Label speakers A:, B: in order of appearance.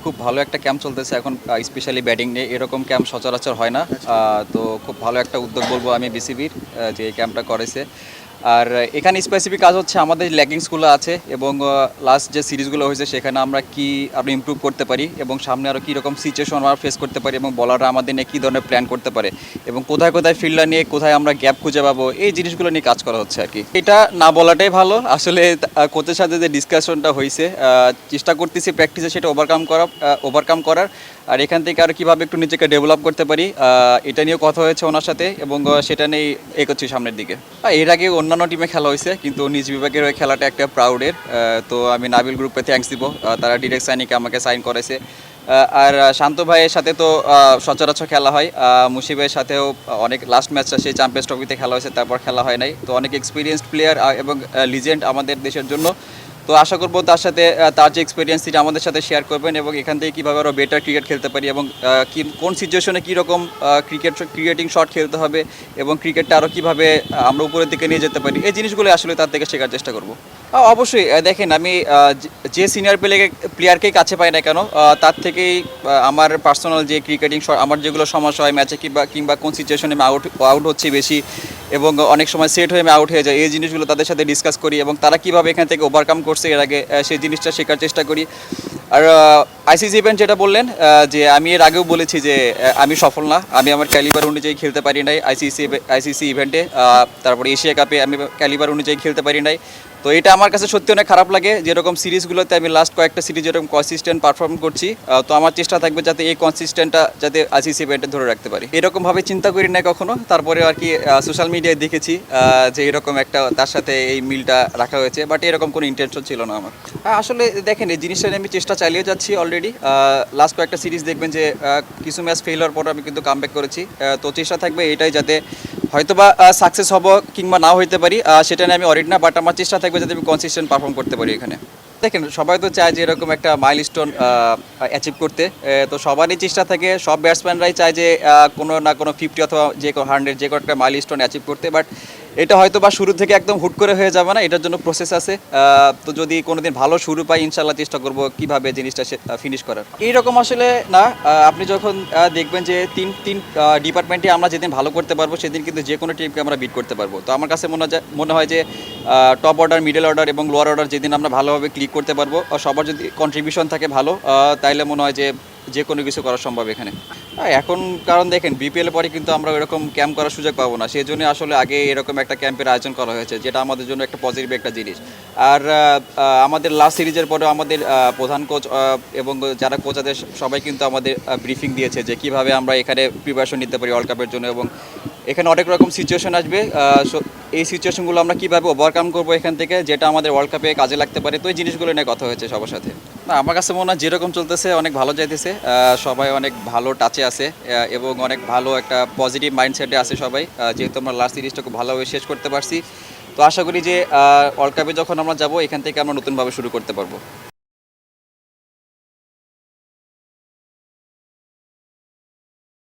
A: খুব ভালো একটা ক্যাম্প চলতেছে এখন, স্পেশালি ব্যাটিং নিয়ে এরকম ক্যাম্প সচরাচর হয় না। তো খুব ভালো একটা উদ্যোগ বলবো আমি বিসিবির, যে এই ক্যাম্পটা করেছে। আর এখানে স্পেসিফিক কাজ হচ্ছে আমাদের ল্যাগিংসগুলো আছে এবং লাস্ট যে সিরিজগুলো হয়েছে সেখানে আমরা কি আরও ইমপ্রুভ করতে পারি এবং সামনে আরও কীরকম সিচুয়েশন আমরা ফেস করতে পারি এবং বলাররা আমাদের নিয়ে কী ধরনের প্ল্যান করতে পারে এবং কোথায় কোথায় ফিল্ডার নিয়ে কোথায় আমরা গ্যাপ খুঁজে পাবো, এই জিনিসগুলো নিয়ে কাজ করা হচ্ছে আর কি। এটা না বলাটাই ভালো আসলে। কোচের সাথে যে ডিসকাশনটা হয়েছে, চেষ্টা করতেছি প্র্যাকটিসে সেটা ওভারকাম করার। আর এখান থেকে আরও কীভাবে একটু নিজেকে ডেভেলপ করতে পারি, এটা নিয়েও কথা হয়েছে ওনার সাথে এবং সেটা নিয়েই এগোচ্ছি সামনের দিকে। এর আগে অন্যান্য টিমে খেলা হয়েছে কিন্তু নিজ বিভাগের ওই খেলাটা একটা প্রাউডের। তো আমি নাবিল গ্রুপে থ্যাঙ্কস দিব, তারা ডিরেক্ট সাইনিকে আমাকে সাইন করেছে। আর শান্ত ভাইয়ের সাথে তো সচরাচর খেলা হয়, মুশি ভাইয়ের সাথেও অনেক লাস্ট ম্যাচটা সেই চ্যাম্পিয়ন্স ট্রফিতে খেলা হয়েছে, তারপর খেলা হয় নাই। তো অনেক এক্সপিরিয়েন্সড প্লেয়ার এবং লিজেন্ড আমাদের দেশের জন্য। তো আশা করবো তার সাথে তার যে এক্সপিরিয়েন্স সেটা আমাদের সাথে শেয়ার করবেন এবং এখান থেকে কীভাবে আরও বেটার ক্রিকেট খেলতে পারি এবং কোন সিচুয়েশনে কীরকম ক্রিকেটিং শট খেলতে হবে এবং ক্রিকেটটা আরও কীভাবে আমরা উপরের দিকে নিয়ে যেতে পারি, এই জিনিসগুলো আসলে তার থেকে শেখার চেষ্টা করব। অবশ্যই দেখেন, আমি যে সিনিয়র প্লেয়ারকেই কাছে পাই না কেন, তার থেকেই আমার পার্সোনাল যে ক্রিকেটিং শট, আমার যেগুলো সমস্যা হয় ম্যাচে কিংবা কোন সিচুয়েশনে আমি আউট হচ্ছি বেশি এবং অনেক সময় সেট হয়ে আমি আউট হয়ে যাই, এই জিনিসগুলো তাদের সাথে ডিসকাস করি এবং তারা কীভাবে এখান থেকে ওভারকাম করছে এর আগে সেই জিনিসটা শেখার চেষ্টা করি। আর আইসিসি ইভেন্ট যেটা বললেন, যে আমি এর আগেও বলেছি যে আমি সফল না, আমি আমার ক্যালিবার অনুযায়ী খেলতে পারি নাই আইসিসি ইভেন্টে, তারপরে এশিয়া কাপে আমি ক্যালিবার অনুযায়ী খেলতে পারি নাই। তো এটা আমার কাছে সত্যি অনেক খারাপ লাগে, যেরকম সিরিজগুলোতে আমি লাস্ট কয়েকটা সিরিজ যেরকম কনসিস্টেন্ট পারফর্ম করছি, তো আমার চেষ্টা থাকবে যাতে এই কনসিস্টেন্টটা যাতে আইসিসি ইভেন্টে ধরে রাখতে পারি। এরকমভাবে চিন্তা করি না কখনো, তারপরে আর কি সোশ্যাল মিডিয়ায় দেখেছি যে এরকম একটা তার সাথে এই মিলটা রাখা হয়েছে, বাট এরকম কোনো ইন্টেনশন ছিল না আমার। আসলে দেখেন, এই জিনিসটা নিয়ে আমি চেষ্টা চালিয়ে যাচ্ছি অলরেডি। লাস্ট কয়েকটা সিরিজ দেখবেন যে কিছু ম্যাচ ফেল হওয়ার পর আমি কিন্তু কামব্যাক করেছি। তো চেষ্টা থাকবে এটাই, যাতে হয়তোবা সাকসেস হব কিংবা নাও হইতে পারি, সেটা নিয়ে আমি অরিড না, বাট আমার চেষ্টা থাকবে যাতে আমি কনসিস্টেন্ট পারফর্ম করতে পারি এখানে। দেখেন, সবাই তো চায় যে এরকম একটা মাইলস্টোন অ্যাচিভ করতে। তো সবারই চেষ্টা থাকে, সব ব্যাটসম্যানরাই চায় যে কোনো না কোনো 50 অথবা যে 100 যে কোনো একটা মাইলস্টোন অ্যাচিভ করতে, বাট এটা হয়তো বা শুরু থেকে একদম হুট করে হয়ে যাবে না, এটার জন্য প্রসেস আছে। তো যদি কোনোদিন ভালো শুরু পাই ইনশাল্লাহ চেষ্টা করব কীভাবে জিনিসটা ফিনিশ করার। এইরকম আসলে না, আপনি যখন দেখবেন যে তিন ডিপার্টমেন্টে আমরা যেদিন ভালো করতে পারবো সেদিন কিন্তু যে কোনো টিমকে আমরা বিট করতে পারবো। তো আমার কাছে মনে হয় যে টপ অর্ডার, মিডল অর্ডার এবং লোয়ার অর্ডার যেদিন আমরা ভালোভাবে ক্লিক করতে পারবো, সবার যদি কন্ট্রিবিউশন থাকে ভালো, তাইলে মনে হয় যে কোনো কিছু করা সম্ভব এখানে। এখন কারণ দেখেন, বিপিএল পরে কিন্তু আমরা এরকম ক্যাম্প করার সুযোগ পাবো না, সেই জন্য আসলে আগে এরকম একটা ক্যাম্পের আয়োজন করা হয়েছে, যেটা আমাদের জন্য একটা পজিটিভ একটা জিনিস। আর আমাদের লাস্ট সিরিজের পরেও আমাদের প্রধান কোচ এবং যারা কোচ আছে সবাই কিন্তু আমাদের ব্রিফিং দিয়েছে যে কীভাবে আমরা এখানে প্রিপারেশন নিতে পারি ওয়ার্ল্ড কাপের জন্য এবং এখানে অনেক রকম সিচুয়েশন আসবে। এই সিচুয়েশনগুলো আমরা কীভাবে ওভারকাম করবো এখান থেকে, যেটা আমাদের ওয়ার্ল্ড কাপে কাজে লাগতে পারে। তো এই জিনিসগুলো নিয়ে কথা হয়েছে সবার সাথে। না, আমার কাছে মনে হয় যেরকম চলতেছে অনেক ভালো যাইতেছে, সবাই অনেক ভালো টাচে আছে এবং অনেক ভালো একটা পজিটিভ মাইন্ডসেটে আছে সবাই, যেহেতু আমরা লাস্ট সিরিজটা খুব ভালোভাবে শেষ করতে পারছি। তো আশা করি যে ওয়ার্ল্ড কাপে যখন আমরা যাব এখান থেকে আমরা নতুনভাবে শুরু করতে পারবো।